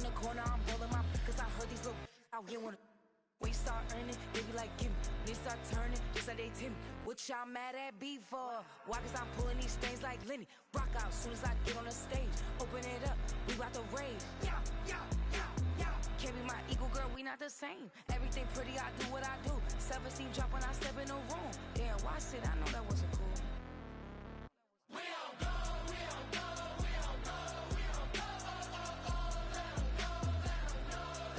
the corner, I'm rolling my, cause I heard these little out here wanna. When you start earning, they be like, gimme. When you start turning, just like they Timmy. What y'all mad at B for? Why? Cause I'm pulling these things like Lenny. Rock out soon as I get on the stage. Open it up, we bout to rage. Yeah, yeah, yeah, yeah. Can't be my equal, girl, we not the same. Everything pretty, I do what I do. 17 drop when I step in the room. Yeah, watch it, I know that wasn't cool. We don't go, we don't go, we don't go, we don't go, let 'em go, let 'em know, let 'em know,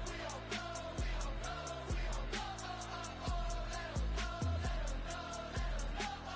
we don't go, we don't go, we don't go, let 'em know, let 'em know, let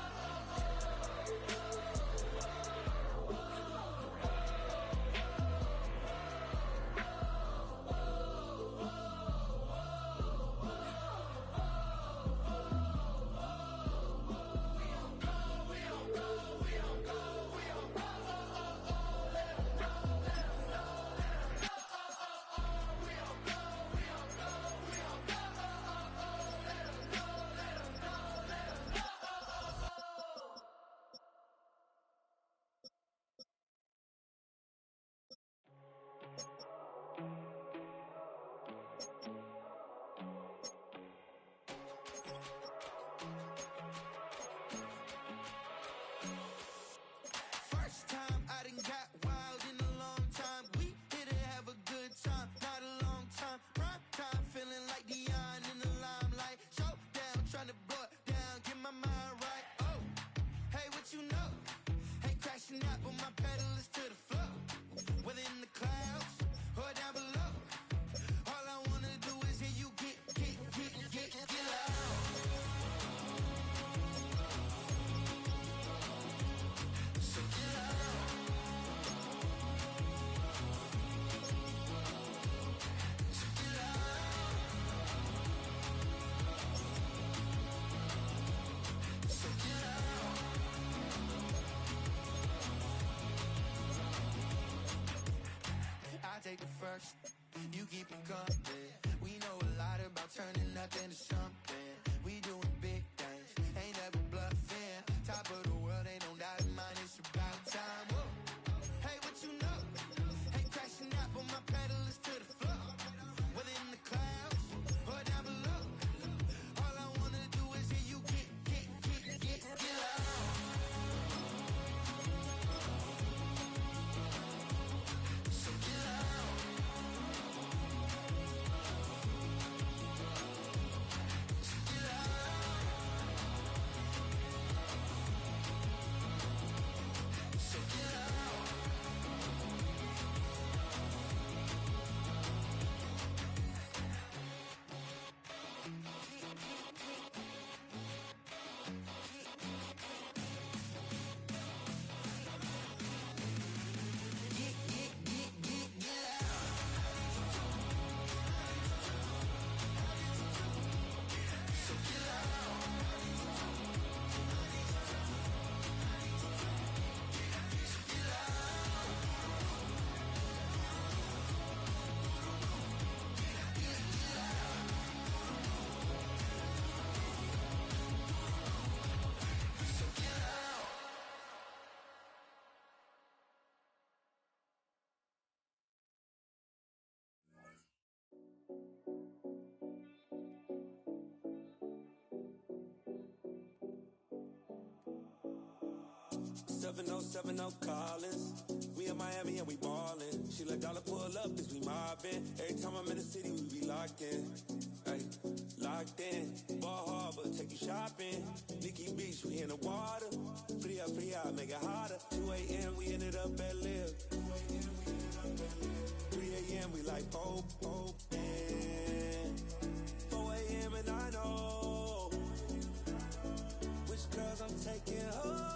7070 Collins. We in Miami and we ballin'. She let dollar pull up as we mobbin'. Every time I'm in the city, we be locked in. Ay, locked in. Ball Harbor, take you shopping. Nikki Beach, we in the water. Free up, make it hotter. 2 a.m. we ended up at Live. 3 a.m. we like Pope. 4 a.m. and I know which girls I'm taking home.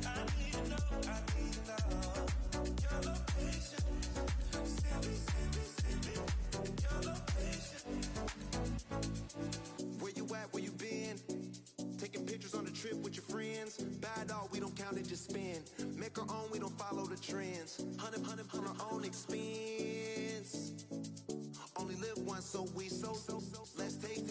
I need to know. back where you been. Taking pictures on the trip with your friends. Bad dog, we don't count it, just spend. Make our own, we don't follow the trends. Hundred on our own expense. Only live once, so we so. Let's take.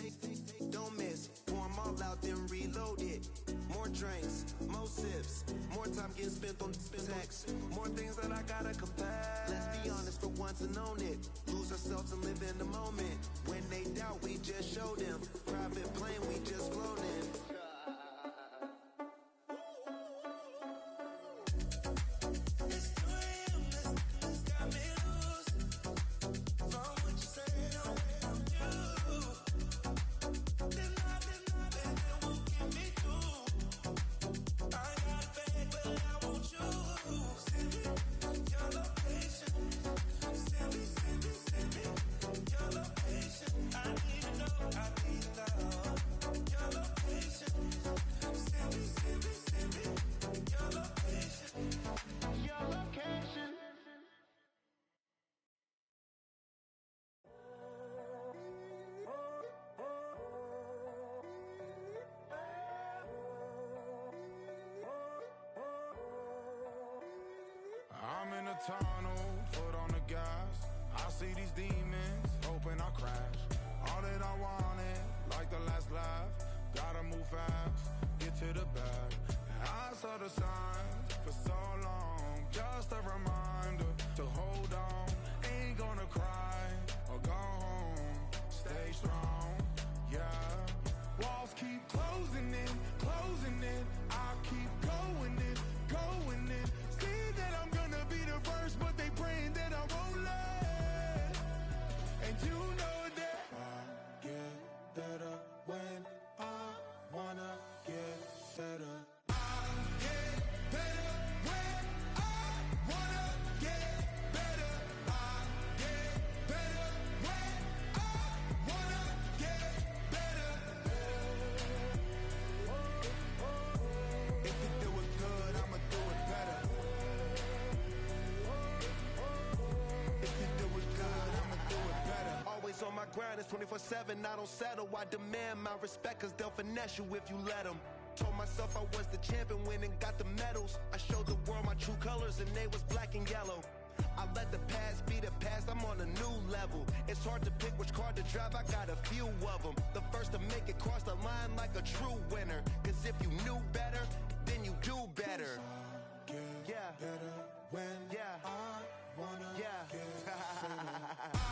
Don't miss. Pour 'em all out, then reload it. More drinks, more sips. More time getting spent on text. More things that I gotta confess. Let's be honest for once and own it. Lose ourselves and live in the moment. When they doubt, we just show them. Private plane, we just flown in. I'm in a tunnel, foot on the gas. I see these demons, hoping I crash. All that I wanted, like the last laugh. Gotta move fast, get to the bag. I saw the signs for so long. Just a reminder to hold on. Ain't gonna cry or go home. Stay strong, yeah. Walls keep closing in, closing in. I keep going in, going in. See that I'm gonna be the first, but they praying that I won't let. And you know that I get better when I wanna get better. I get better when I wanna get better. I get better when I wanna get better. If you do it good, I'ma do it better. If you do it good, I'ma do it better. Always on my grind, it's 24/7, I don't settle. I demand my respect, cause they'll finesse you if you let them. Told myself I was the champion, went and got the medals. I showed the world my true colors and they was black and yellow. I let the past be the past, I'm on a new level. It's hard to pick which car to drive, I got a few of them. The first to make it cross the line like a true winner. Cause if you knew better, then you do better. Yeah. Better when Yeah. I wanna Yeah. get better. I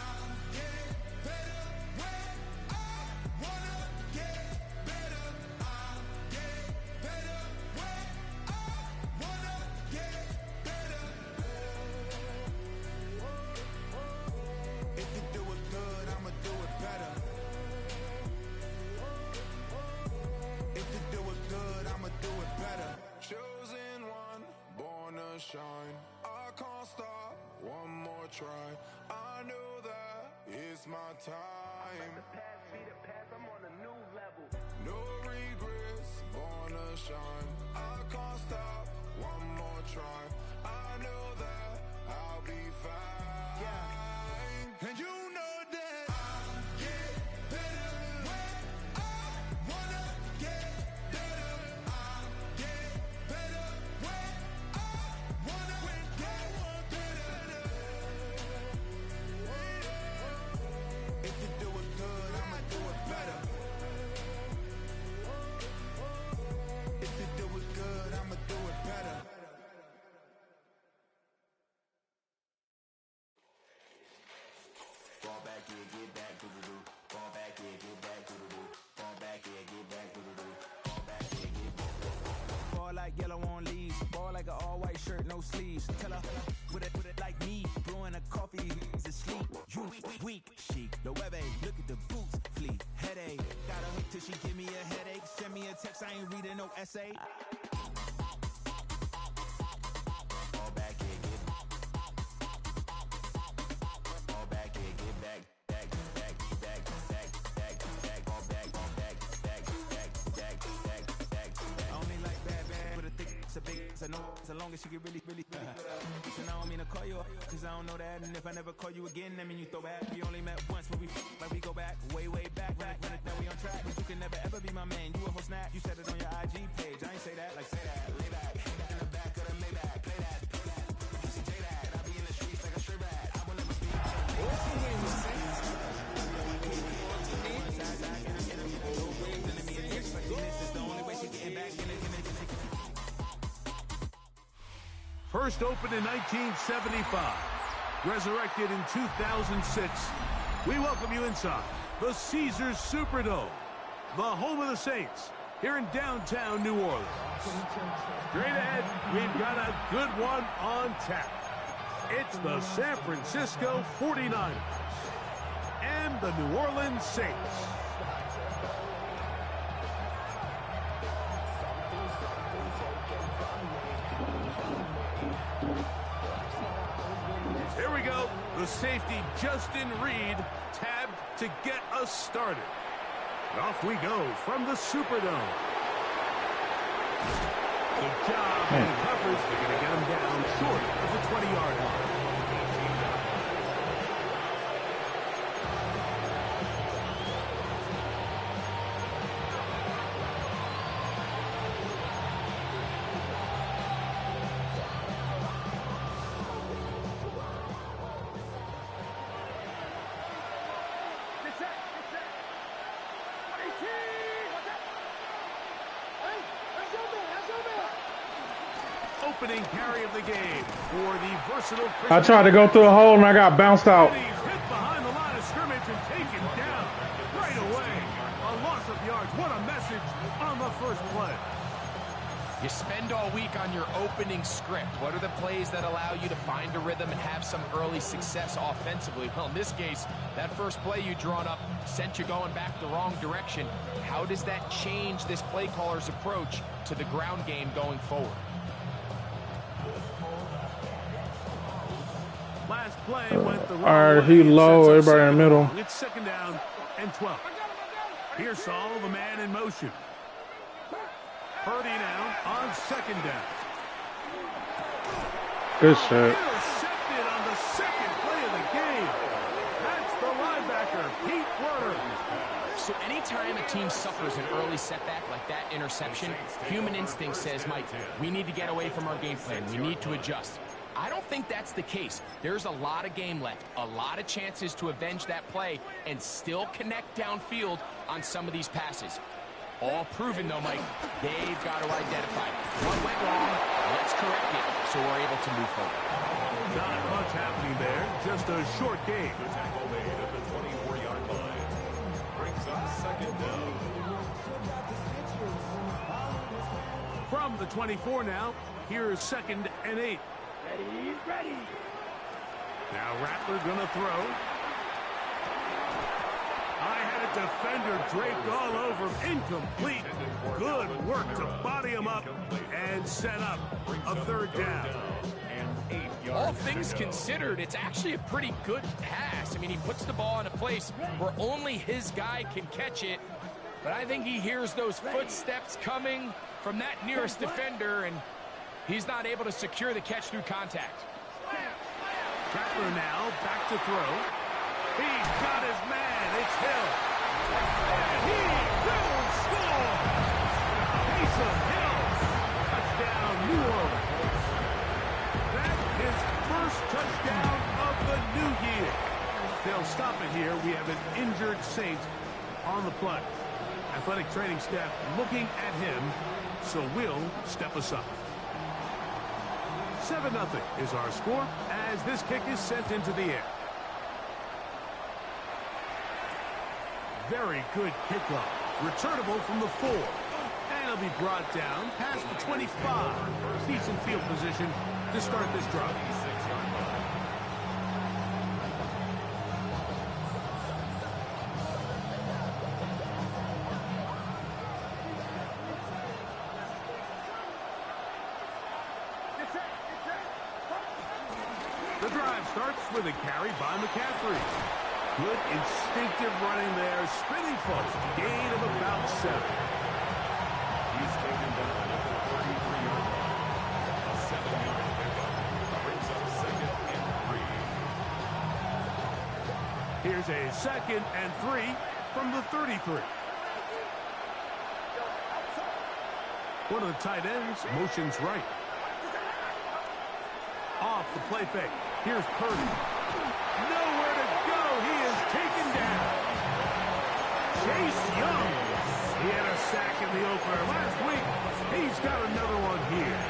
get better when I wanna get better. I get better when I wanna get better. If you do it good, I'ma do it better. If you do it good, I'ma do it better. Chosen one, born to shine. I can't stop, one more try. I know that it's my time. Past be the past, I'm on a new level. No regrets, born to shine. I can't stop, one more try. I know that I'll be fine. Yeah. And you know that I get better when I wanna get better. I get better when I wanna get better. If you do it good, I'ma do it better. If you do it good, I'ma do it better. Fall back here, get back to the do. Fall back here, get back to the do. Fall back here, get back to the do. Fall back here, get back to the do. Ball like yellow on leaves. Ball like an all-white shirt, no sleeves. Tell her with it like me. Brewing a coffee, he's asleep. You weak, chic. The web look at the boots, fleet. Headache. Got a hook till she give me a headache. Send me a text, I ain't reading no essay. Fall back here, get fall back here, get back, back, back, back, back, back, back, fall back, back, back, back, back, back, back. I only like bad, but a thick, it's a big, it's a no, so long as she can really. Listen, I don't mean to call you up, cause I don't know that. And if I never call you again, that mean you throw back. We only met once, but we like we go back, way back. When it, now we on track, but you can never ever First opened in 1975, resurrected in 2006, we welcome you inside the Caesars Superdome, the home of the Saints, here in downtown New Orleans. Straight ahead, we've got a good one on tap. It's the San Francisco 49ers and the New Orleans Saints. Here we go. The safety, Justin Reed, tabbed to get us started. And off we go from the Superdome. Good job and coverage. They're going to get him down short of the 20-yard line. Opening carry of the game for the versatile. I tried to go through a hole and I got bounced out. He's hit behind the line of scrimmage and taken down right away. A loss of yards. What a message on the first play. You spend all week on your opening script. What are the plays that allow you to find a rhythm and have some early success offensively? Well, in this case, that first play you drawn up sent you going back the wrong direction. How does that change this play caller's approach to the ground game going forward? Last play went the wrong All right, way. he low, Sets up everybody in the middle. It's second down and 12. Pearsall, the man in motion. Purdy now on second down. Good shit. Intercepted on the second play of the game. That's the linebacker, Pete Werner. So anytime a team suffers an early setback like that interception, human instinct says, Mike, we need to get away from our game plan. We need to adjust. I don't think that's the case. There's a lot of game left, a lot of chances to avenge that play and still connect downfield on some of these passes. All proven, though, Mike, they've got to identify what went wrong, let's correct it, so we're able to move forward. Not much happening there, just a short game. The tackle made at the 24-yard line. Brings up second down. From the 24 now, here's second and 8. Ready. Now Rattler gonna throw. I had a defender draped all over him. Incomplete. Good work to body him up and set up a third down. All things considered, it's actually a pretty good pass. I mean, he puts the ball in a place where only his guy can catch it. But I think he hears those footsteps coming from that nearest defender, and he's not able to secure the catch through contact. Rattler now back to throw. He's got his man. It's Hill. And he will score. Taysom Hill. Touchdown, New Orleans. That's his first touchdown of the new year. They'll stop it here. We have an injured Saint on the play. Athletic training staff looking at him, so we'll step aside. 7-0 is our score as this kick is sent into the air. Very good kickoff. Returnable from the 4. And it'll be brought down past the 25. Decent field position to start this drive. The drive starts with a carry by McCaffrey. Good instinctive running there. Spinning forward. Gain of about 7. He's taken down at the 33-yard line. A 7-yard pickup brings up second and 3. Here's a second and 3 from the 33. One of the tight ends motions right. Off the play fake. Here's Purdy. Nowhere to go. He is taken down. Chase Young. He had a sack in the opener last week. He's got another one here.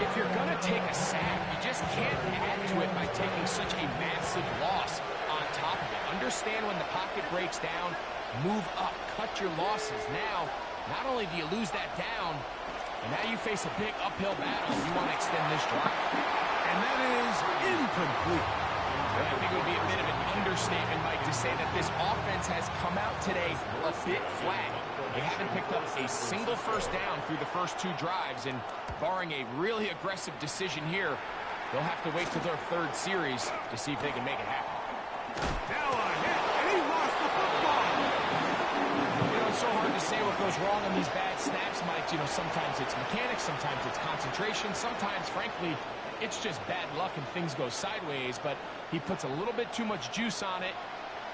If you're going to take a sack, you just can't add to it by taking such a massive loss on top of it. Understand when the pocket breaks down, move up, cut your losses. Now, not only do you lose that down, and now you face a big uphill battle if you want to extend this drive. And that is incomplete. I think it would be a bit of an understatement, Mike, to say that this offense has come out today a bit flat. They haven't picked up a single first down through the first 2 drives, and barring a really aggressive decision here, they'll have to wait till their 3rd series to see if they can make it happen. Now a hit, and he lost the football. You know, it's so hard to say what goes wrong on these bad snaps, Mike. You know, sometimes it's mechanics, sometimes it's concentration, sometimes, frankly, it's just bad luck and things go sideways, but he puts a little bit too much juice on it,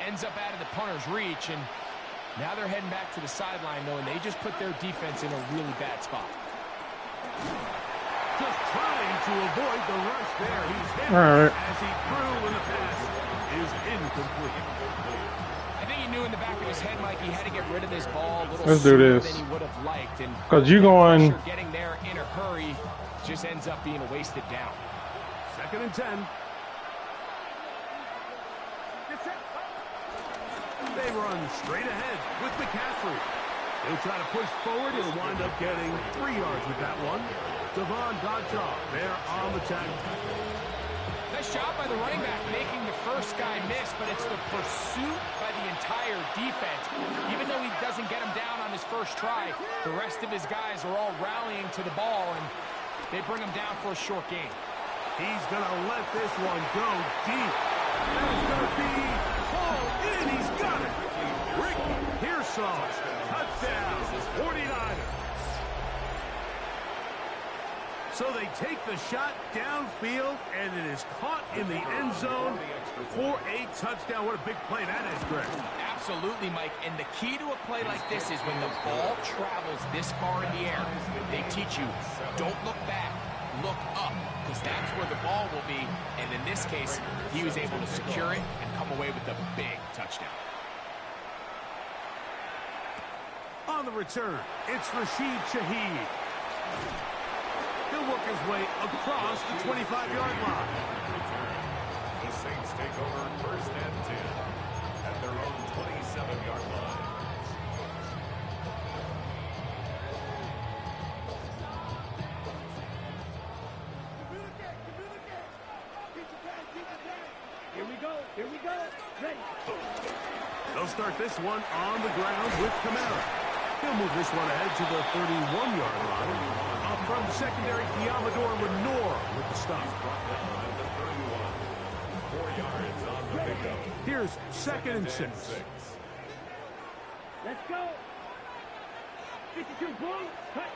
ends up out of the punter's reach, and now they're heading back to the sideline, though, and they just put their defense in a really bad spot. Just trying to avoid the rush there. He's hit as he threw when the pass is incomplete. I think he knew in the back of his head, Mike, he had to get rid of this ball a little Let's do sooner this. than he would have liked. And because you going getting there in a hurry just ends up being a wasted down. 2nd and 10. They run straight ahead with McCaffrey. He'll try to push forward. He'll wind up getting 3 yards with that one. Devon Godchaux there on the tackle. Nice job by the running back making the first guy miss, but it's the pursuit by the entire defense. Even though he doesn't get him down on his first try, the rest of his guys are all rallying to the ball, and they bring him down for a short gain. He's going to let this one go deep. That's going to be hauled in. He's got it. Rick Pearsall, touchdown, 49ers. So they take the shot downfield, and it is caught in the end zone for a touchdown. What a big play that is, Greg. Absolutely, Mike. And the key to a play like this is when the ball travels this far in the air, they teach you, don't look back, look up, because that's where the ball will be. And in this case, he was able to secure it and come away with a big touchdown. On the return, it's Rashid Shaheed. He'll work his way across the 25-yard line. The Saints take over 1st and 10 at their own 27-yard line. Here we go. Ready. They'll start this one on the ground with Kamara. He'll move this one ahead to the 31-yard line. Up from the secondary, Diamador Lenore with the stop. 4 yards on the pickup. Here's 2nd and 6. Let's go. 52 boom. Cut.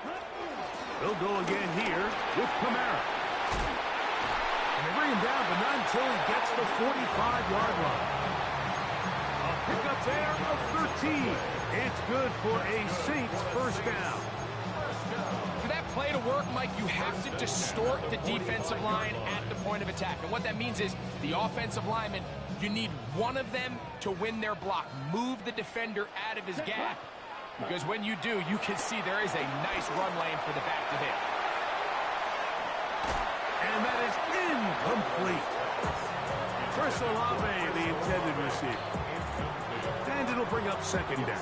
They'll go again here with Kamara. And they bring him down, but not until he gets the 45-yard line. A pickup there of 13. It's good for a Saints first down. For that play to work, Mike, you have to distort the defensive line at the point of attack. And what that means is the offensive lineman, you need one of them to win their block. Move the defender out of his gap. Because when you do, you can see there is a nice run lane for the back to hit. And that is incomplete. Chris Olave, the intended receiver. And it'll bring up 2nd down.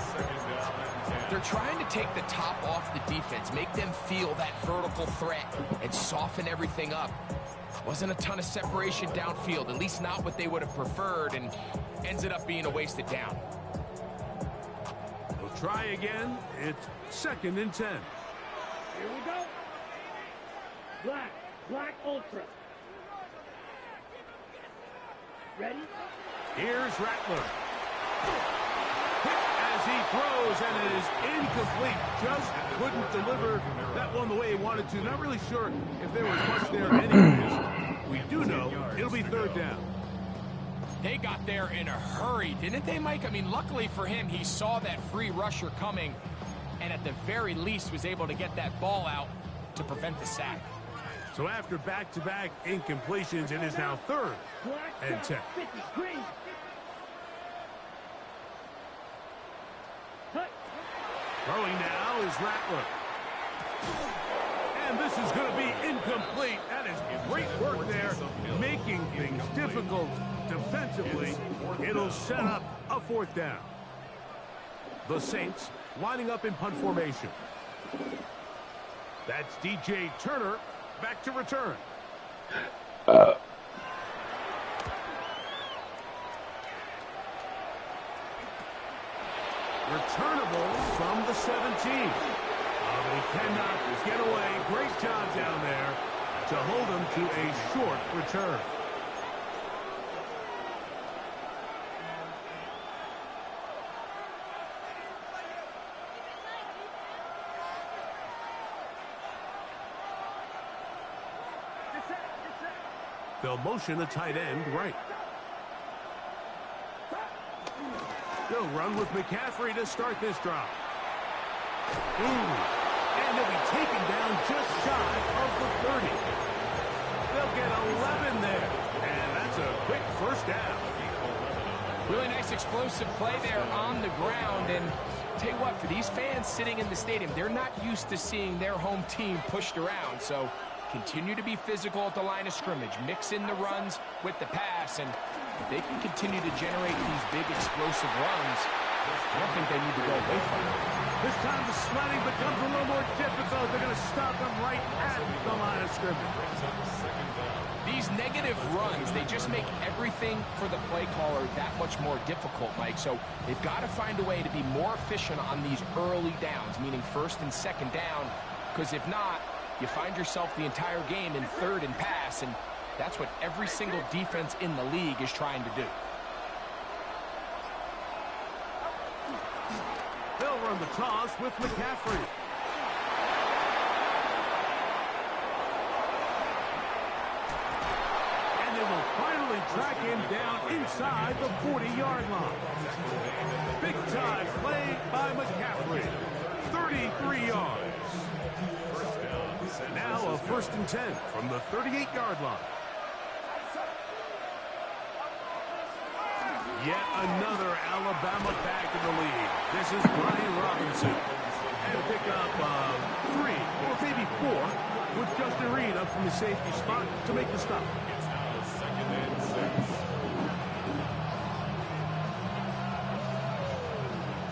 They're trying to take the top off the defense, make them feel that vertical threat, and soften everything up. Wasn't a ton of separation downfield, at least not what they would have preferred, and ends it up being a wasted down. They'll try again. It's 2nd and 10. Here we go. Black Ultra. Ready? Here's Rattler. Hit as he throws, and it is incomplete. Just couldn't deliver that one the way he wanted to. Not really sure if there was much there anyways. We do know it'll be 3rd down. They got there in a hurry, didn't they, Mike? I mean, luckily for him, he saw that free rusher coming, and at the very least was able to get that ball out to prevent the sack. So after back-to-back incompletions, it is now 3rd and 10. Throwing now is Rattler. And this is going to be incomplete. That is great work there, making things difficult defensively. It'll set up a 4th down. The Saints lining up in punt formation. That's DJ Turner back to return. Returnable from the 17. They cannot get away. Great job down there to hold them to a short return. They'll motion a tight end right. They'll run with McCaffrey to start this drive. And they'll be taken down just shy of the 30. They'll get 11 there. And that's a quick 1st down. Really nice explosive play there on the ground. And tell you what, for these fans sitting in the stadium, they're not used to seeing their home team pushed around. So continue to be physical at the line of scrimmage. Mix in the runs with the pass. And if they can continue to generate these big explosive runs, I don't think they need to go away from it. This time the sledding becomes a little more difficult. They're going to stop them right at the line of scrimmage. These negative runs, they just make everything for the play caller that much more difficult, Mike. So they've got to find a way to be more efficient on these early downs, meaning 1st and 2nd down, because if not, you find yourself the entire game in 3rd and pass, and that's what every single defense in the league is trying to do. They'll run the toss with McCaffrey. And they will finally track him down inside the 40-yard line. Big time play by McCaffrey. 33 yards. Now a 1st and 10 from the 38-yard line. Yet another Alabama back in the lead. This is Brian Robinson. And pick up 3 or maybe 4 with Justin Reed up from the safety spot to make the stop. It's now 2nd and 6.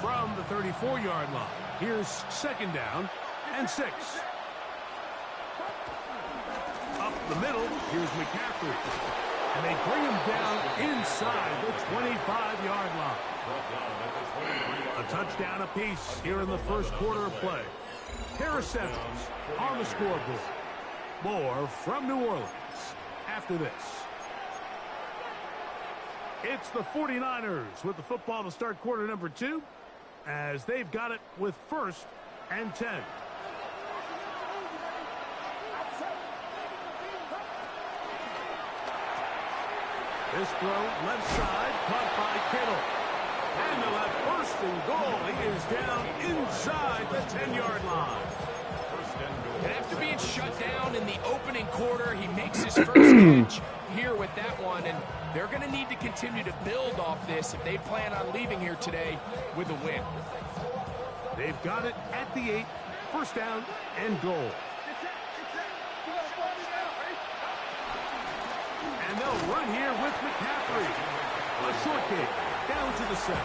From the 34-yard line, here's 2nd down and 6. Up the middle, here's McCaffrey. And they bring him down inside the 25-yard line. A touchdown apiece here in the 1st quarter of play. Harris Evans on the scoreboard. More from New Orleans after this. It's the 49ers with the football to start quarter number 2 as they've got it with 1st and 10. This throw left side caught by Kittle. And they'll have 1st and goal. He is down inside the 10-yard line. And after being shut down in the opening quarter, he makes his 1st catch here with that one. And they're going to need to continue to build off this if they plan on leaving here today with a win. They've got it at the 8. 1st down and goal. And they'll run here with McCaffrey. A short kick down to the 7.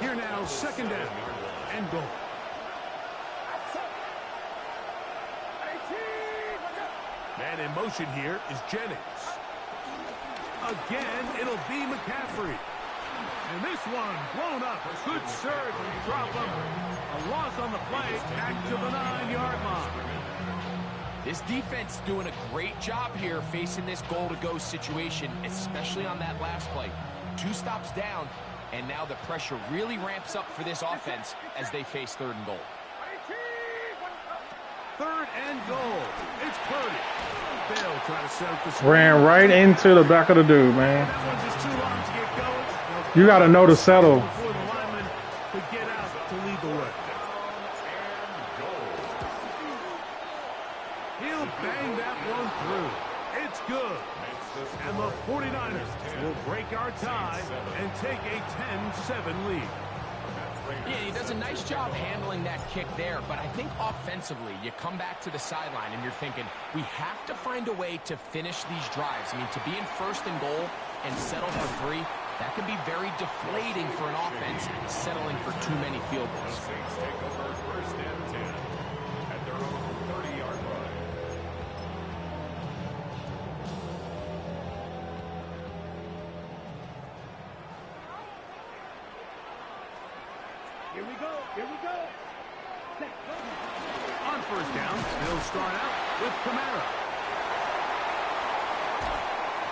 Here now, 2nd down and goal. Man in motion here is Jennings. Again, it'll be McCaffrey. And this one blown up. Good surge and drop him. A loss on the play back to the 9-yard line. This defense doing a great job here facing this goal-to-go situation, especially on that last play. 2 stops down, and now the pressure really ramps up for this offense as they face 3rd and goal. 3rd and goal. It's Purdy. They'll try to set up the screen. Ran right into the back of the dude, man. That one's just too long to get going. You got to know to settle. Before the lineman could get out to lead the way. He'll bang that one through. It's good. And the 49ers will break our tie and take a 10-7 lead. Yeah, he does a nice job handling that kick there, but I think offensively, you come back to the sideline and you're thinking, we have to find a way to finish these drives. I mean, to be in first and goal and settle for 3, that can be very deflating for an offense, settling for too many field goals. Saints take over first and 10 at their own 30-yard line. Here we go. Here we go. On first down, they'll start out with Kamara.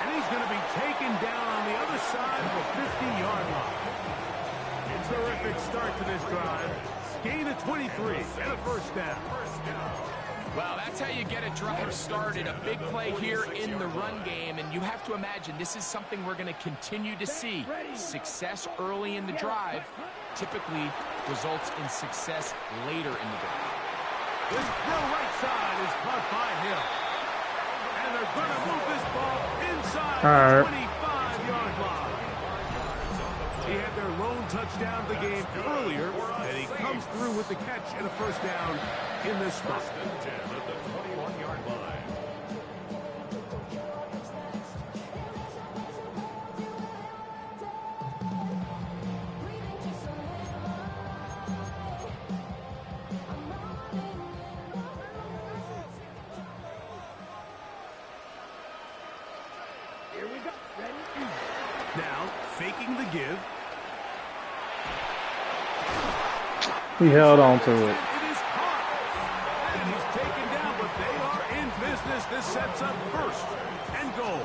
And he's going to be taken down on the other side of the 50-yard line. A terrific start to this drive. Gain of 23 and a first down. Well, that's how you get a drive started. A big play here in the run game, and you have to imagine this is something we're going to continue to see. Success early in the drive typically results in success later in the drive. This throw right side is caught by Hill. And they're going to move this ball inside the 25-yard line. He had their lone touchdown of the game earlier, and he comes through with the catch and a first down in this spot. First and 10 at the 21-yard line. Here we go. Ready? Now, faking the give. He held on to it. It is caught. And he's taken down, but they are in business. This sets up first and goal.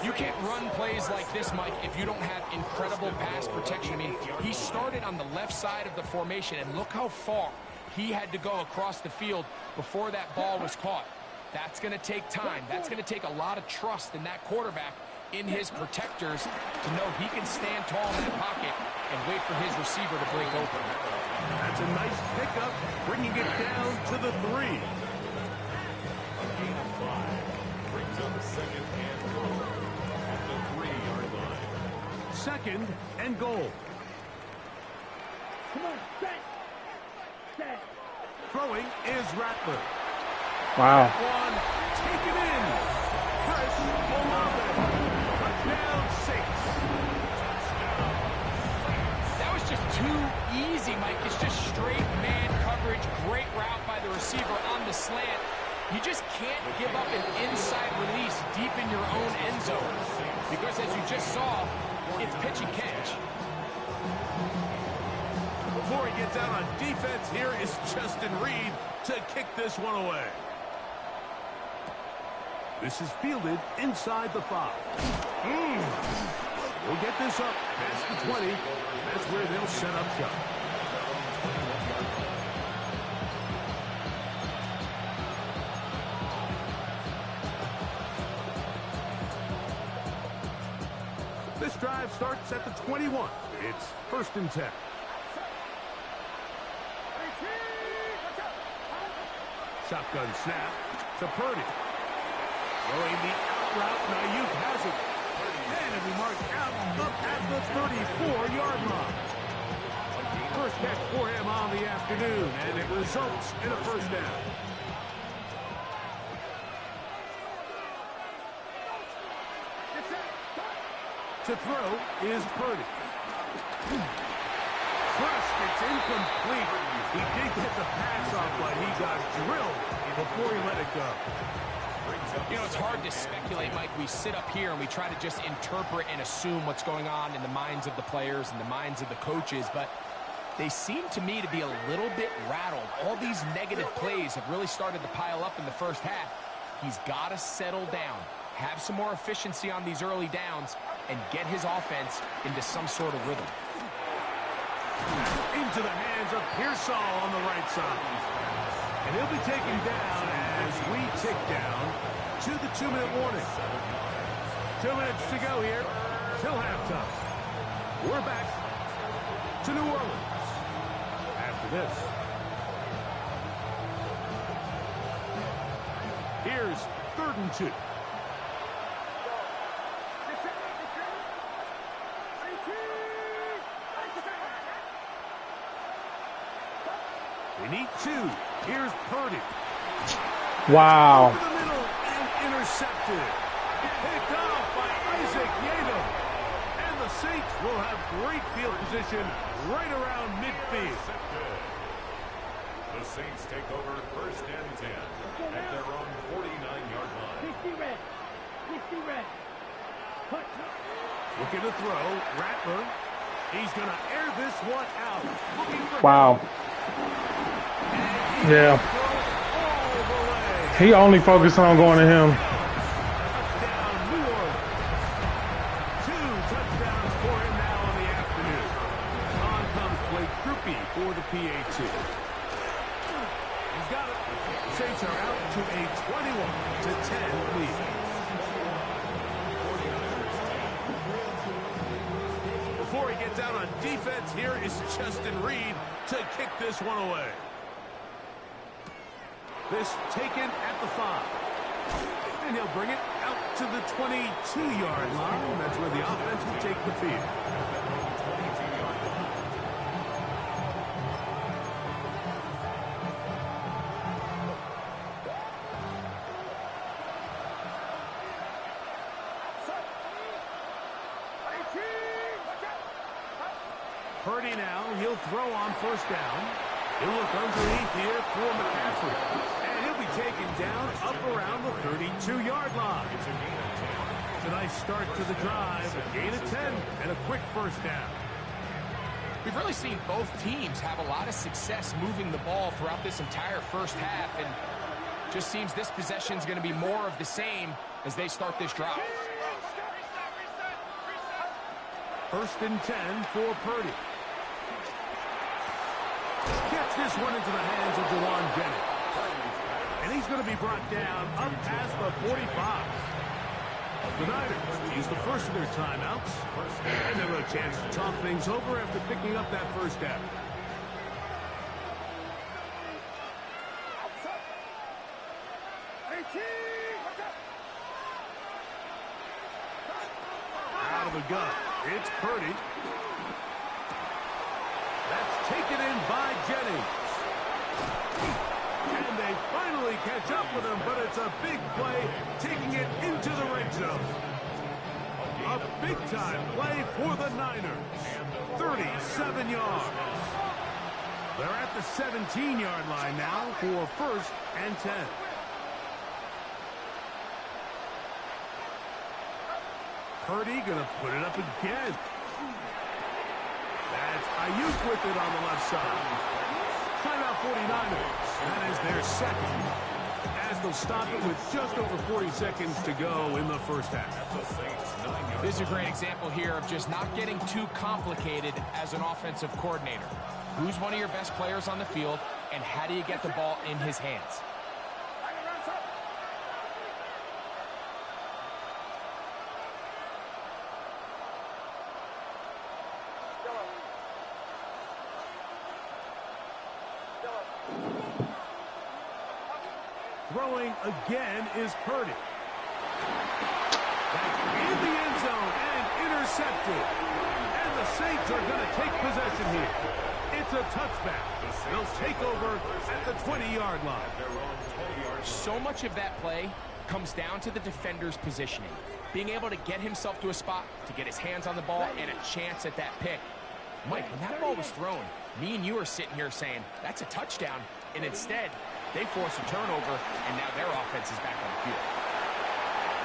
You can't run plays like this, Mike, if you don't have incredible pass protection. I mean, he started on the left side of the formation, and look how far he had to go across the field before that ball was caught. That's going to take time. That's going to take a lot of trust in that quarterback, in his protectors, to know he can stand tall in that pocket and wait for his receiver to break open. That's a nice pickup, bringing it down to the 3. A gain of 5 brings up second and goal at the 3-yard line. Second and goal. Come on. Set. Set. Throwing is Rattler. Wow. One, taken in. Chris Olave. Touchdown, Saints. That was just too easy, Mike. It's just straight man coverage. Great route by the receiver on the slant. You just can't give up an inside release deep in your own end zone, because as you just saw, it's pitch and catch. Before he gets out on defense, here is Justin Reed to kick this one away. This is fielded inside the 5. We'll get this up past the 20. That's where they'll set up shop. This drive starts at the 21. It's first and 10. Shotgun snap to Purdy. Throwing the out route, Ayuk has it. And it'll be marked out up at the 34-yard line. First catch for him on the afternoon, and it results in a first down. To throw is Purdy. Crushed, it's incomplete. He did get the pass off, but he got drilled before he let it go. You know, it's hard to speculate, Mike. We sit up here and we try to just interpret and assume what's going on in the minds of the players and the minds of the coaches, but they seem to me to be a little bit rattled. All these negative plays have really started to pile up in the first half. He's got to settle down, have some more efficiency on these early downs, and get his offense into some sort of rhythm. Into the hands of Pearsall on the right side. And he'll be taken down as we tick down to the 2-minute warning. 2 minutes to go here till halftime. We're back to New Orleans after this. Here's 3rd and 2. They need 2. Here's Purdy. Wow. Over the middle and intercepted. Picked off by Isaac Yadam. And the Saints will have great field position right around midfield. The Saints take over 1st and 10 at their own 49-yard line. 60 red. 60 red. Looking to throw. Rattler. He's going to air this one out. Looking for Wow. Yeah. all the way. He only focused on going to him. Touchdown, New Orleans. 2 touchdowns for him now on the afternoon. On comes Blake Grupe for the PAT. He's got it. Saints are out to a 21-10 lead. Before he gets out on defense, here is Justin Reed to kick this one away. This taken at the 5. And he'll bring it out to the 22-yard line. That's where the offense will take the field. Purdy now, he'll throw on 1st down. He'll look underneath here for McCaffrey. And he'll be taken down up around the 32-yard line. It's a nice start to the drive. A gain of 10 and a quick 1st down. We've really seen both teams have a lot of success moving the ball throughout this entire first half, and just seems this possession is going to be more of the same as they start this drive. 1st and 10 for Purdy. Gets this one into the hands of Jawan Jennings. And he's going to be brought down up past the 45. The Niners use the first of their timeouts. And they'll have a chance to talk things over after picking up that 1st down. Out of the gun. It's Purdy. That's taken in by Jennings. And they finally catch up with him, but it's a big play, taking it into the red zone. A big-time play for the Niners. 37 yards. They're at the 17-yard line now for 1st and 10. Purdy gonna put it up again. That's Ayuk with it on the left side. Timeout 49ers. That is their 2nd. As they'll stop it with just over 40 seconds to go in the 1st half. This is a great example here of just not getting too complicated as an offensive coordinator. Who's one of your best players on the field, and how do you get the ball in his hands? Throwing again is Purdy. That's in the end zone and intercepted. And the Saints are going to take possession here. It's a touchback. They'll take over at the 20-yard line. So much of that play comes down to the defender's positioning. Being able to get himself to a spot, to get his hands on the ball, and a chance at that pick. Mike, when that ball was thrown, me and you are sitting here saying, that's a touchdown. And instead, they force a turnover, and now their offense is back on the field.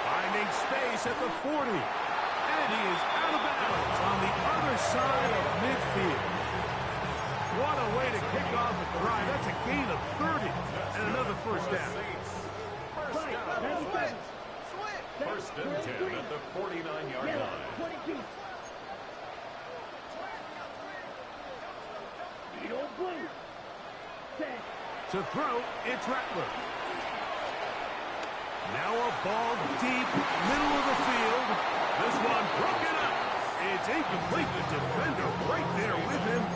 Finding space at the 40. And he is out of bounds on the other side of midfield. What a way to kick off a drive. That's a gain of 30 and another 1st down. 1st and 10 at the 49-yard line. 22. To throw, it's Rattler. Now a ball deep, middle of the field. This one broken up. It's incomplete. The defender right there with him.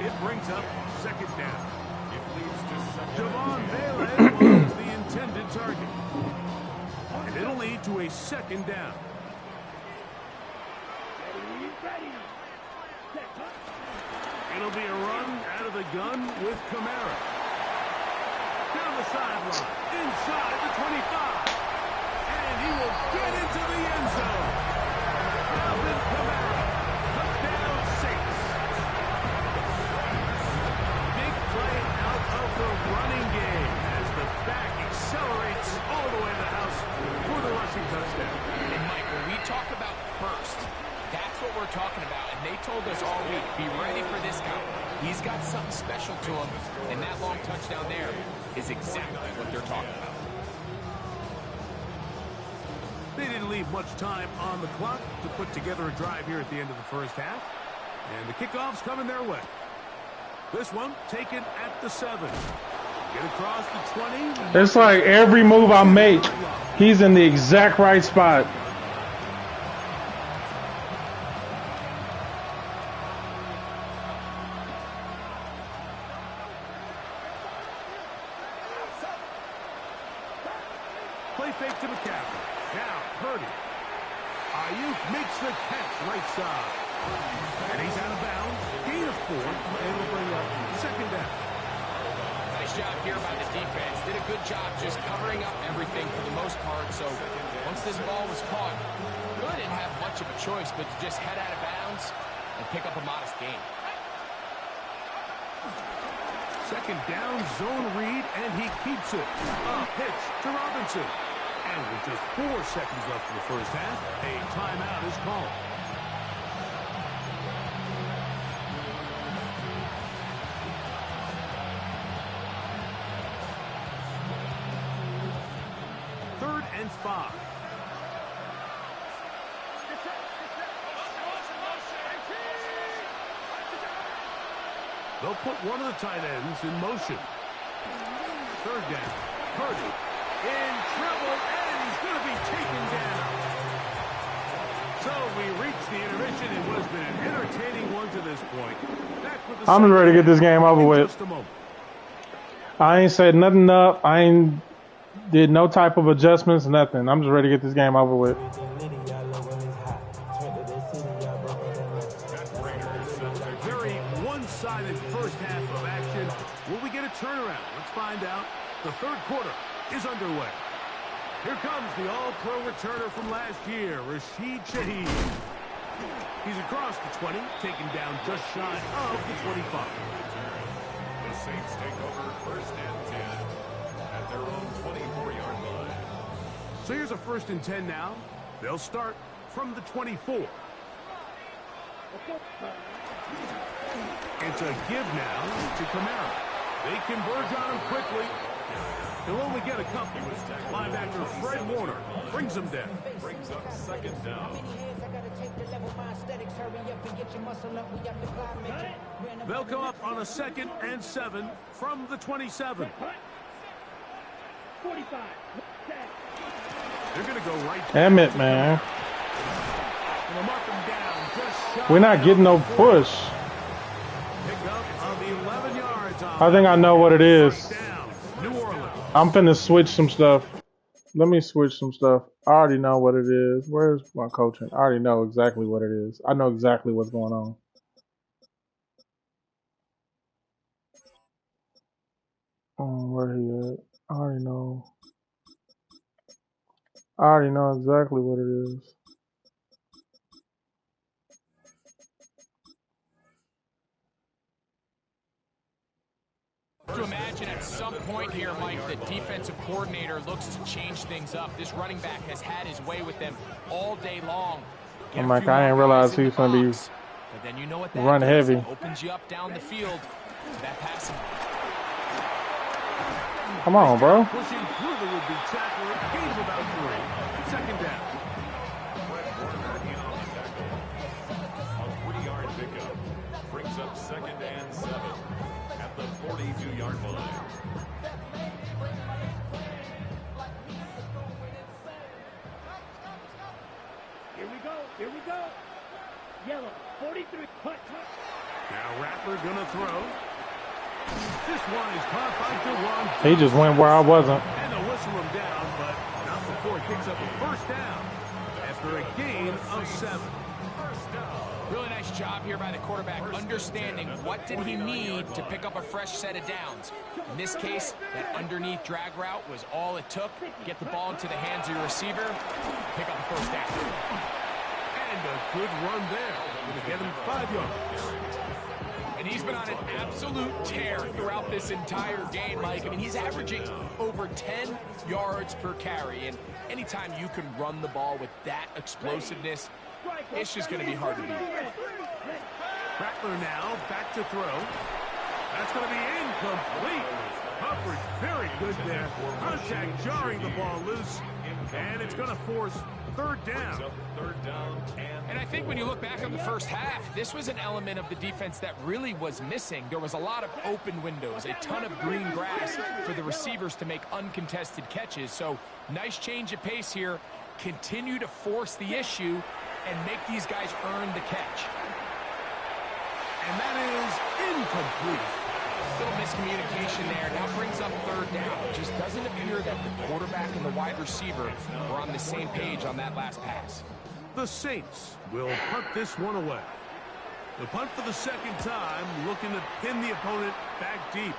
It brings up 2nd down. It leads to 2nd. Javon Bailey was the intended target. And it'll lead to a 2nd down. It'll be a run out of the gun with Kamara. down the sideline, inside the 25. And he will get into the end zone. Alvin Kamara, touchdown Saints. Big play out of the running game as the back accelerates all the way to the house for the rushing touchdown. And Mike, when we talk about burst, that's what we're talking about. And they told us all week, be ready for this guy. He's got something special to him. And that long touchdown there is exactly what they're talking about. They didn't leave much time on the clock to put together a drive here at the end of the first half. And the kickoff's coming their way. This one taken at the 7. Get across the 20. It's like every move I make, he's in the exact right spot. Play fake to McCaffrey. Now, Purdy. Ayuk makes the catch right side. And he's out of bounds. Gain of 4. And will bring up second down. Nice job here by the defense. Did a good job just covering up everything for the most part. So once this ball was caught, really didn't have much of a choice but to just head out of bounds and pick up a modest gain. Second down, zone read, and he keeps it. A pitch to Robinson. And with just 4 seconds left in the first half, a timeout is called. Third and 5. They'll put one of the tight ends in motion. Third down. Purdy in trouble, and he's going to be taken down. So we reached the intermission in what has been an entertaining one to this point. Back with the I'm ready to get this game over with. just a moment. I ain't set nothing up. I ain't did no type of adjustments, nothing. I'm just ready to get this game over with. Very one-sided first half of action. Will we get a turnaround? Let's find out. The third quarter is underway. Here comes the all-pro returner from last year, Rashid Shaheed. He's across the 20, taken down just shy of the 25. The Saints take over first and 10 at their own 24-yard line. So here's a first and 10 now. They'll start from the 24. It's a give now to Kamara. They converge on him quickly. He'll only get a couple. Linebacker Fred Warner brings him down. Brings up second down. They'll come up on a 2nd and 7 from the 27. 45. They're going to go right. Damn it, man. Gonna mark them down just shy We're not getting no push. Pick up of 11 yards on I think I know what it is. first down. New Orleans. I'm finna switch some stuff. Let me switch some stuff. I already know what it is. Where's my coaching? I already know exactly what it is. I know exactly what's going on. Where he at? I already know. I already know exactly what it is. To imagine at some point here, Mike, the defensive coordinator looks to change things up. This running back has had his way with them all day long. I'm like, I didn't realize he was going to be But then you know what that run does. heavy. It opens you up down the field. That passing. Come on, bro. Pushing through the would-be tackler. Gain of about 3. Second down. Fred Warner in on the tackle. A 3-yard pickup. Brings up second and 7 at the 42-yard line. Here we go. Here we go. Yellow. 43. Punt. Now Rattler gonna throw. This one is caught by DeWan. He just went where I wasn't. And they'll whistle him down, but not before he picks up a first down after a gain of 7. First down. Really nice job here by the quarterback, understanding what did he need to pick up a fresh set of downs. In this case, that underneath drag route was all it took. Get the ball into the hands of your receiver, pick up a first down. And a good run there. Going to get him 5 yards. And he's been on an absolute tear throughout this entire game, Mike. I mean, he's averaging over 10 yards per carry. And anytime you can run the ball with that explosiveness, it's just going to be hard to beat. Rattler now back to throw. That's going to be incomplete. Coverage very good there. Contact jarring the ball loose. And it's going to force third down. And I think when you look back on the first half, this was an element of the defense that really was missing. There was a lot of open windows, a ton of green grass for the receivers to make uncontested catches. So nice change of pace here. Continue to force the issue and make these guys earn the catch. And that is incomplete. Little miscommunication there. Now brings up third down. It just doesn't appear that the quarterback and the wide receiver were on the same page on that last pass. The Saints will punt this one away. The punt for the second time, looking to pin the opponent back deep.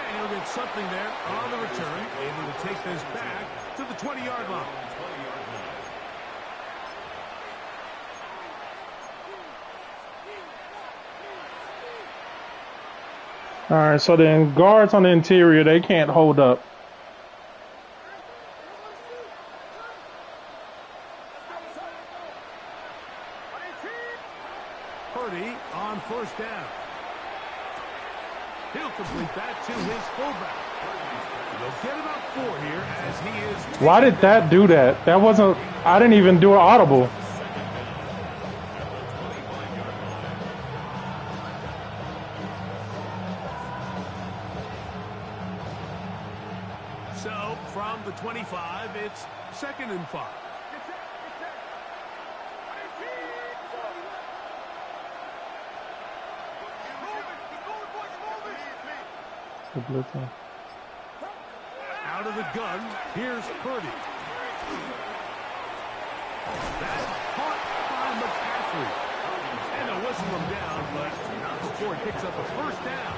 And he'll get something there on the return, able to take this back to the 20-yard line. All right, so then guards on the interior, they can't hold up. Purdy on first down. He'll complete that to his fullback. They'll get about 4 here as he is... Why did that do that? That wasn't... I didn't even do an audible. So, from the 25, it's 2nd and 5. Out of the gun, here's Purdy. That's caught by McCaffrey. And they'll whistle him down, but not before he picks up a first down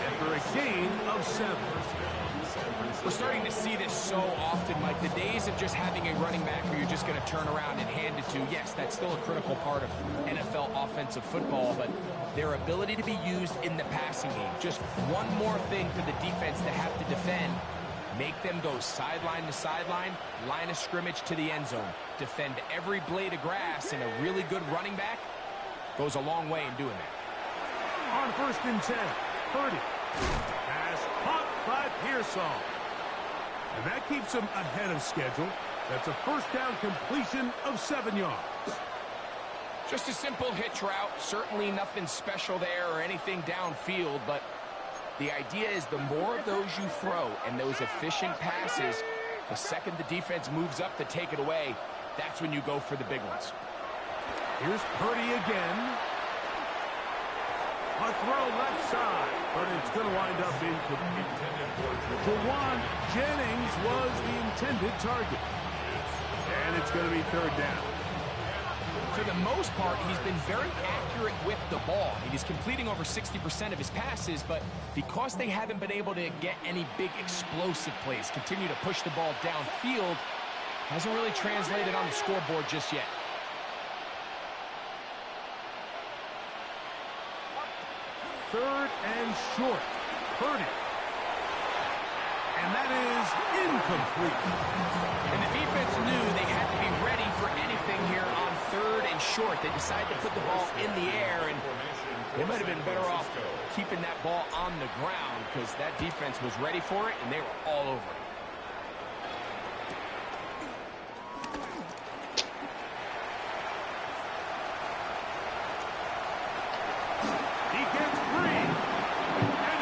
after a gain of 7. We're starting to see this so often, Mike. The days of just having a running back who you're just going to turn around and hand it to, yes, that's still a critical part of NFL offensive football, but their ability to be used in the passing game. Just one more thing for the defense to have to defend. Make them go sideline to sideline, line of scrimmage to the end zone. Defend every blade of grass, and a really good running back goes a long way in doing that. On 1st and 10, Purdy. Pass caught by Pearsall. And that keeps him ahead of schedule. That's a first down completion of 7 yards. Just a simple hitch route. Certainly nothing special there or anything downfield, but the idea is the more of those you throw and those efficient passes, the second the defense moves up to take it away, that's when you go for the big ones. Here's Purdy again. A throw left side, but it's going to wind up incomplete. Jawan Jennings was the intended target. And it's going to be third down. For the most part, he's been very accurate with the ball. I mean, he's completing over 60% of his passes, but because they haven't been able to get any big explosive plays, continue to push the ball downfield, hasn't really translated on the scoreboard just yet. Third and short. Purdy. And that is incomplete. And the defense knew they had to be ready for anything here on 3rd and short. They decided to put the ball in the air, and they might have been better off keeping that ball on the ground because that defense was ready for it, and they were all over it.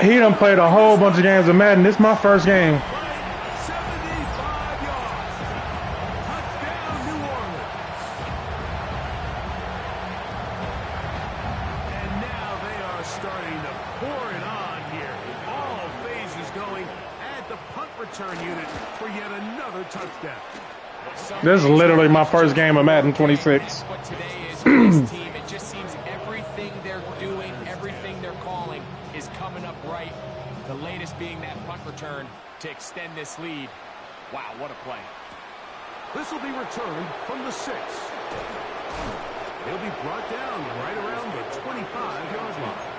He done played a whole bunch of games of Madden. This is my first game. 75 yards. Touchdown, New Orleans. And now they are starting to pour it on here. All phases going at the punt return unit for yet another touchdown. This is literally my first game of Madden 26. What today is for this team. It just seems everything they're doing, everything they're calling is coming up right. The latest being that punt return to extend this lead. Wow, what a play. This will be returned from the 6. He'll be brought down right around the 25-yard line.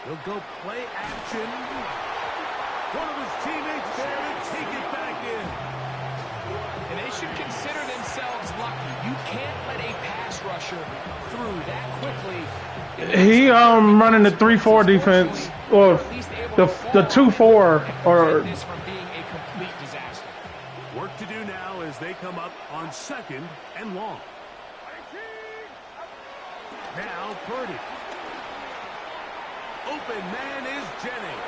He'll go play action. One of his teammates there to take it back in. And they should consider themselves lucky. You can't let a pass rusher through that quickly. He running the 3-4 defense, or the 2-4, or this from being a complete disaster. Work to do now as they come up on 2nd and long. Now Purdy. Open man is Jennings.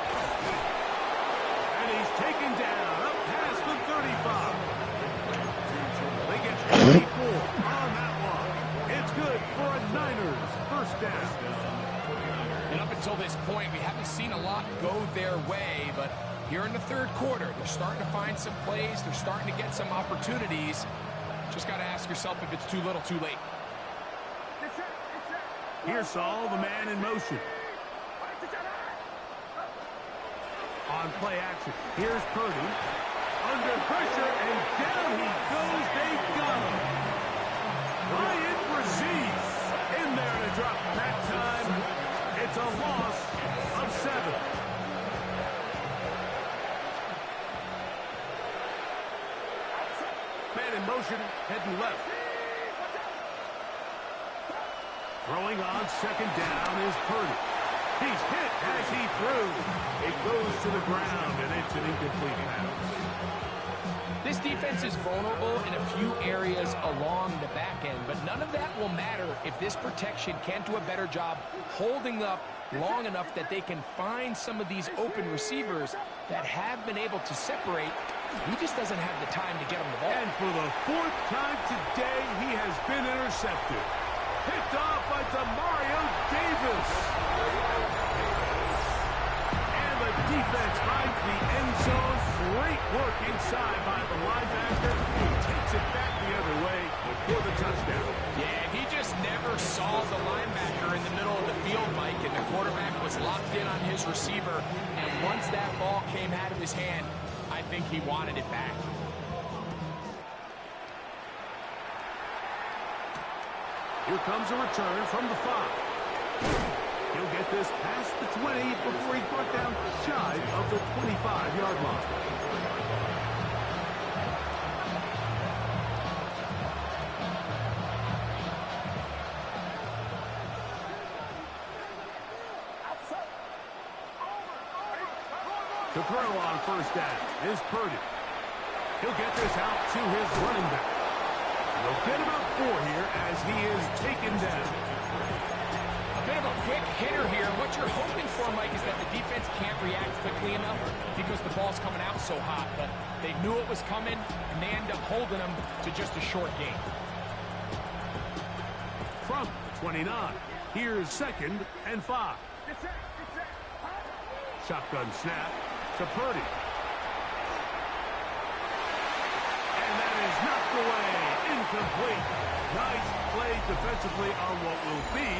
And he's taken down up past the 35. They get 24 on that one. It's good for a Niners first down. And up until this point, we haven't seen a lot go their way, but here in the third quarter, they're starting to find some plays. They're starting to get some opportunities. Just got to ask yourself if it's too little, too late. Here's Saul, the man in motion. On play action, here's Purdy. Under pressure, and down he goes. They got him. Ryan proceeds in there to drop. That time, it's a loss of 7. Man in motion, heading left. Throwing on 2nd down is Purdy. He's hit as he threw. It goes to the ground, and it's an incomplete pass. This defense is vulnerable in a few areas along the back end, but none of that will matter if this protection can't do a better job holding up long enough that they can find some of these open receivers that have been able to separate. He just doesn't have the time to get them the ball. And for the 4th time today, he has been intercepted. Picked off by Demario Davis. And the defense finds the end zone. Great work inside by the linebacker. He takes it back the other way for the touchdown. Yeah, he just never saw the linebacker in the middle of the field, Mike, and the quarterback was locked in on his receiver. And once that ball came out of his hand, I think he wanted it back. Here comes a return from the 5. He'll get this past the 20 before he's brought down shy of the 25-yard line. To throw on 1st down is Purdy. He'll get this out to his running back. They'll get about 4 here as he is taken down. A bit of a quick hitter here. What you're hoping for, Mike, is that the defense can't react quickly enough because the ball's coming out so hot. But they knew it was coming, and they end up holding them to just a short gain. From 29, here's 2nd and 5. Shotgun snap to Purdy. And that is knocked away. Incomplete. Nice play defensively on what will be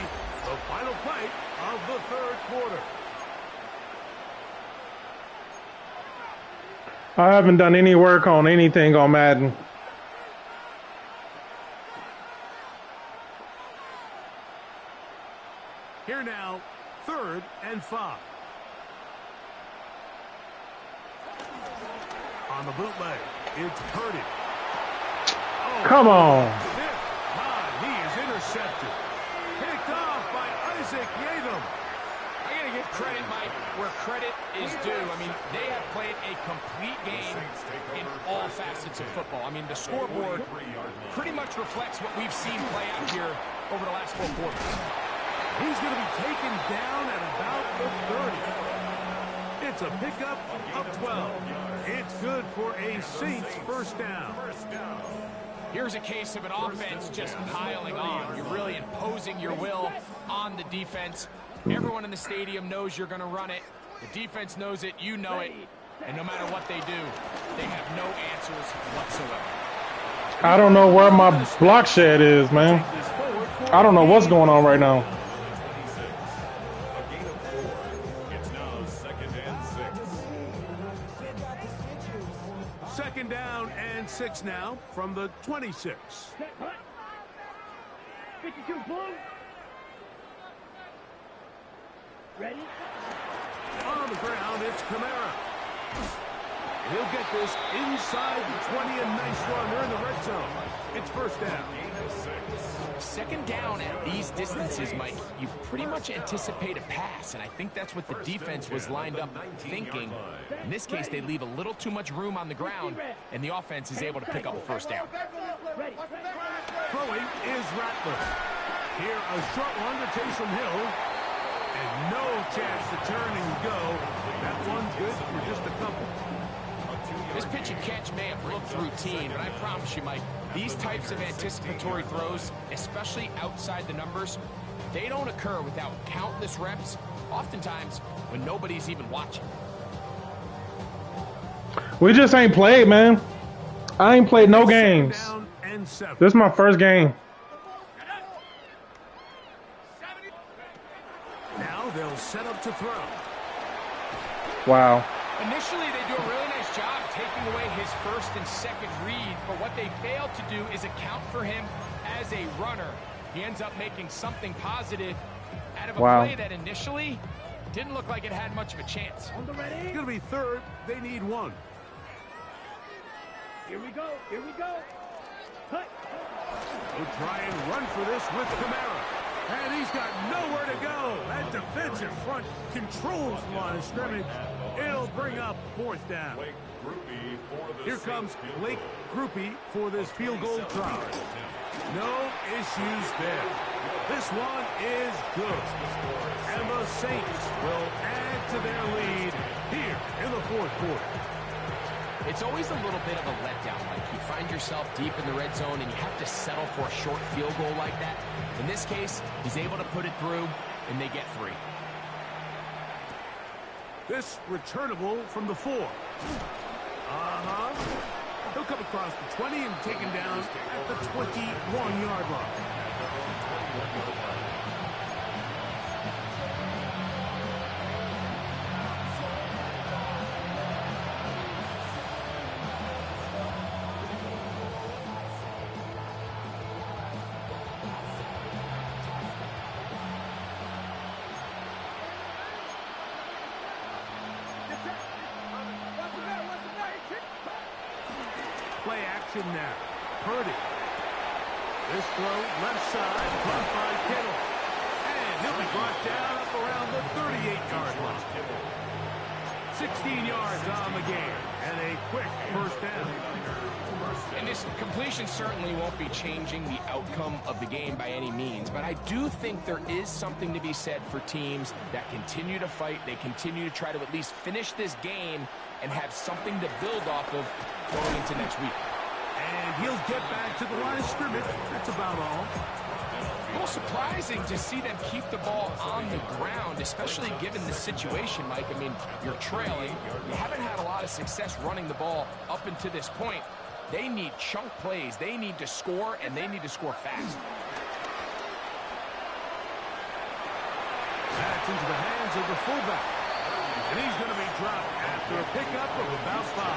the final play of the 3rd quarter. I haven't done any work on anything on Madden. Here now, 3rd and 5. On the bootleg, it's Purdy. Oh, come on. He is intercepted. Picked off by Isaac Yadam. I got to give credit, Mike, where credit is due. I mean, they have played a complete game in all facets of football. I mean, the scoreboard pretty much reflects what we've seen play out here over the last 4 quarters. He's going to be taken down at about That's a pickup of 12. It's good for a Saints first down. Here's a case of an offense just piling on. You're really imposing your will on the defense. Everyone in the stadium knows you're going to run it. The defense knows it, you know it. And no matter what they do, they have no answers whatsoever. I don't know where my block shed is, man. I don't know what's going on right now. It's now 2nd and 6. Second down and 6 now from the 26. 52 blue. Ready? On the ground, it's Kamara. He'll get this inside the 20, a nice run. They're in the red zone. It's first down. Second down at these distances, Mike, you pretty much anticipate a pass, and I think that's what the defense was lined up thinking. In this case, they leave a little too much room on the ground, and the offense is able to pick up a first down. Throwing is Rattler. Here, a short one to Taysom Hill. And no chance to turn and go. That one good for just a couple. This pitch and catch may have looked routine, but I promise you, Mike, these types of anticipatory throws, especially outside the numbers, they don't occur without countless reps, oftentimes when nobody's even watching. We just ain't played, man. I ain't played no games. This is my first game. Now they'll set up to throw. Wow. Initially, they do a really nice job taking away his first and second read, but what they failed to do is account for him as a runner. He ends up making something positive out of a play that initially didn't look like it had much of a chance. It's going to be third. They need one. Here we go. Here we go. Cut. They'll try and run for this with Kamara. And he's got nowhere to go. That defensive front controls the line of scrimmage. It'll bring up fourth down. Here comes Blake Groupie for this field goal try. No issues there. This one is good. And the Saints will add to their lead here in the fourth quarter. It's always a little bit of a letdown. Like you find yourself deep in the red zone and you have to settle for a short field goal like that. In this case, he's able to put it through and they get 3. This returnable from the 4. He'll come across the 20 and taken down at the 21-yard line. Play action now. Purdy. This throw left side, caught by Kittle. And he'll be brought down up around the 38-yard line. 16 yards on the game. And a quick first down. And this completion certainly won't be changing the outcome of the game by any means, but I do think there is something to be said for teams that continue to fight. They continue to try to at least finish this game and have something to build off of going into next week. And he'll get back to the line of scrimmage. That's about all. A little surprising to see them keep the ball on the ground, especially given the situation, Mike. I mean, you're trailing. You haven't had a lot of success running the ball up until this point. They need chunk plays. They need to score, and they need to score fast. That's into the hands of the fullback. And he's going to be dropped after a pickup of about 5.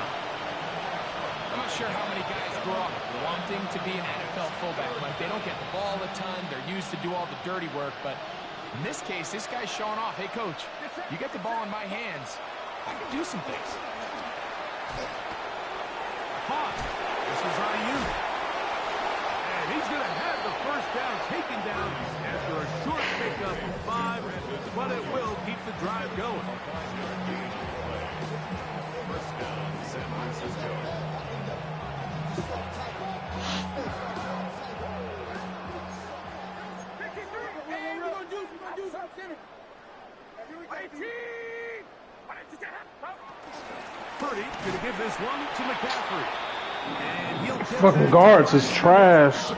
I'm not sure how many guys grow up wanting to be an NFL fullback. Like, they don't get the ball a ton. They're used to do all the dirty work. But in this case, this guy's showing off. Hey, coach, you get the ball in my hands. I can do some things. This is Ayuk. And he's going to have the first down taken down after a short pickup of 5, but it will keep the drive going. First down, San Francisco. We're going to do something. 18! Purdy going to give this one to McCaffrey. And he'll get Fucking guards is trash. So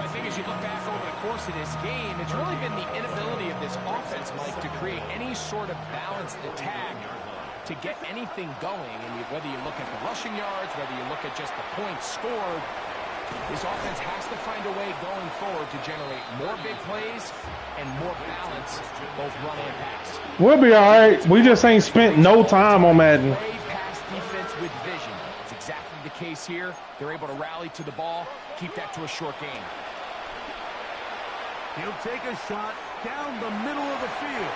I think as you look back over the course of this game, it's really been the inability of this offense, Mike, to create any sort of balanced attack to get anything going. And whether you look at the rushing yards, whether you look at just the points scored, this offense has to find a way going forward to generate more big plays and more balance, both run and pass. We'll be all right. We just ain't spent no time on Madden. Play pass defense with vision. It's exactly the case here. They're able to rally to the ball, keep that to a short game. He'll take a shot down the middle of the field.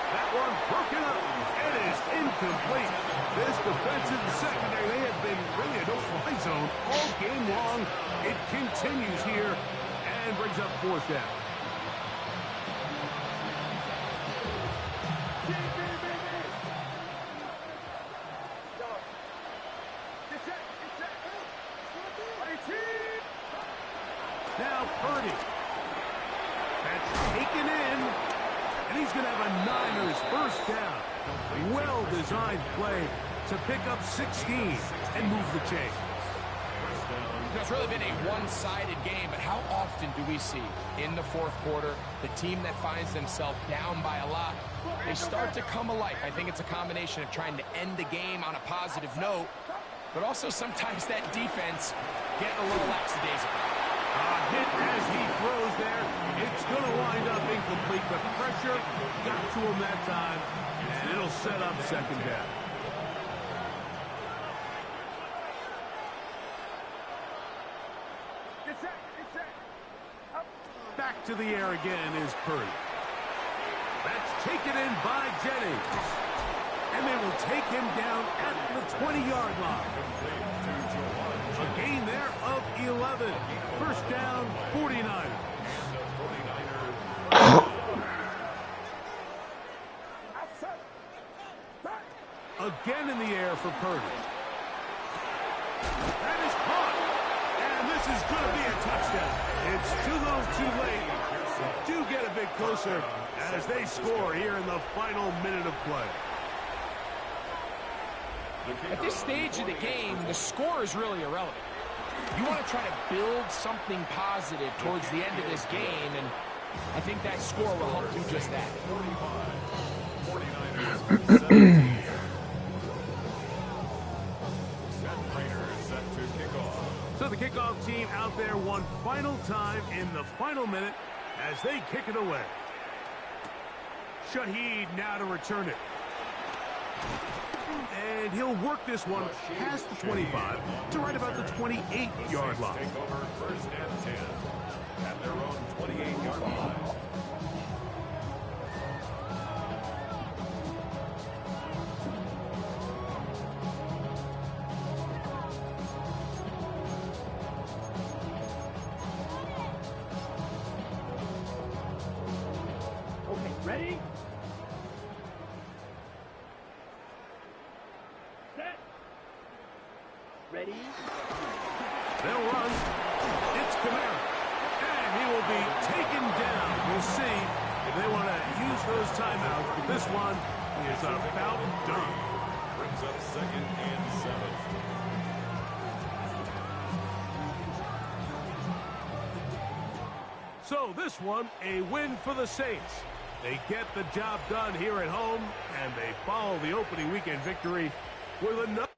That one broken up. It is incomplete. This defensive secondary, they have been really a no-fly zone all game long. It continues here and brings up fourth down. Now Purdy. That's taken in. And he's going to have a Niners first down. Well-designed play to pick up 16 and move the chain. It's really been a one-sided game, but how often do we see in the fourth quarter the team that finds themselves down by a lot, they start to come alive? I think it's a combination of trying to end the game on a positive note, but also sometimes that defense getting a little lackadaisical. Hit as he throws there. It's going to wind up incomplete. The pressure got to him that time, and it'll set up second down. Back to the air again is Purdy. That's taken in by Jennings. And they will take him down at the 20-yard line. A gain there of 11. First down, 49. Again in the air for Purdy. That is caught. And this is going to be a touchdown. It's too little too late. Do get a bit closer as they score here in the final minute of play. At this stage of the game, the score is really irrelevant. You want to try to build something positive towards the end of this game, and I think that score will help do just that. 49ers 17. Set to kick off. So the kickoff team out there one final time in the final minute as they kick it away. Shaheed now to return it. And he'll work this one past the 25 to right about the 28-yard line. Take over first and 10 at their own 28-yard line. Okay, ready? Ready? They'll run. It's Kamara. And he will be taken down. We'll see if they want to use those timeouts. But this one is about done. Brings up second and 7. So this one, a win for the Saints. They get the job done here at home, and they follow the opening weekend victory with another.